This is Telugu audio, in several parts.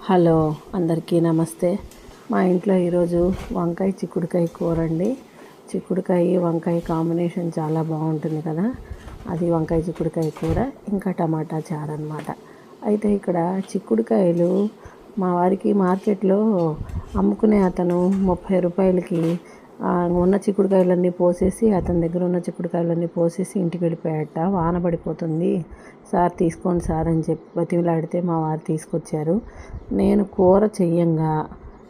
హలో, అందరికీ నమస్తే. మా ఇంట్లో ఈరోజు వంకాయ చిక్కుడుకాయ కూర అండి. చిక్కుడుకాయ వంకాయ కాంబినేషన్ చాలా బాగుంటుంది కదా. అది వంకాయ చిక్కుడుకాయ కూర, ఇంకా టమాటా చారు అన్నమాట. అయితే ఇక్కడ చిక్కుడుకాయలు మా వారికి మార్కెట్లో అమ్ముకునే అతను 30 రూపాయలకి ఉన్న చిక్కుడుకాయలన్నీ పోసేసి, అతని దగ్గర ఉన్న చిక్కుడుకాయలన్నీ పోసేసి ఇంటికి వెళ్ళిపోయాట. వాన పడిపోతుంది సార్, తీసుకోండి సార్ అని చెప్పి బతిమిలాడితే మా వారు తీసుకొచ్చారు. నేను కూర చెయ్యంగా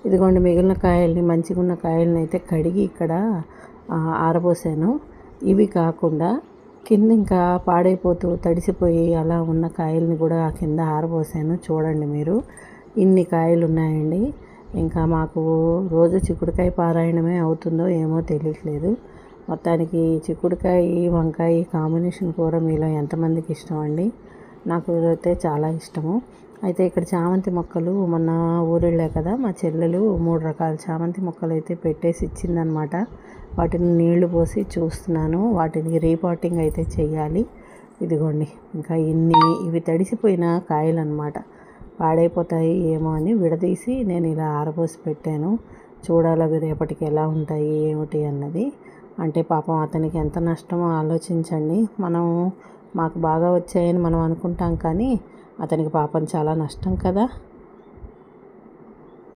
ఇదిగోండి మిగిలిన కాయల్ని, మంచిగా ఉన్న కాయల్ని అయితే కడిగి ఇక్కడ ఆరబోసాను. ఇవి కాకుండా కింద ఇంకా పాడైపోతూ తడిసిపోయి అలా ఉన్న కాయల్ని కూడా కింద ఆరబోసాను. చూడండి మీరు, ఇన్ని కాయలు ఉన్నాయండి. ఇంకా మాకు రోజు చిక్కుడుకాయ పారాయణమే అవుతుందో ఏమో తెలియట్లేదు. మొత్తానికి చిక్కుడుకాయ వంకాయ కాంబినేషన్ కూర మీలో ఎంతమందికి ఇష్టం అండి? నాకు అయితే చాలా ఇష్టము. అయితే ఇక్కడ చామంతి మొక్కలు మొన్న ఊరెళ్ళా కదా, మా చెల్లెలు 3 రకాల చామంతి మొక్కలు అయితే పెట్టేసి ఇచ్చిందనమాట. వాటిని నీళ్లు పోసి చూస్తున్నాను. వాటిని రీపాటింగ్ అయితే చెయ్యాలి. ఇదిగోండి ఇంకా ఇవి తడిసిపోయిన కాయలు అనమాట. పాడైపోతాయి ఏమో అని విడదీసి నేను ఇలా ఆరబోసి పెట్టాను. చూడాలి అవి రేపటికి ఎలా ఉంటాయి ఏమిటి అన్నది. అంటే పాపం అతనికి ఎంత నష్టమో ఆలోచించండి. మాకు బాగా వచ్చాయని మనం అనుకుంటాం, కానీ అతనికి పాపం చాలా నష్టం కదా.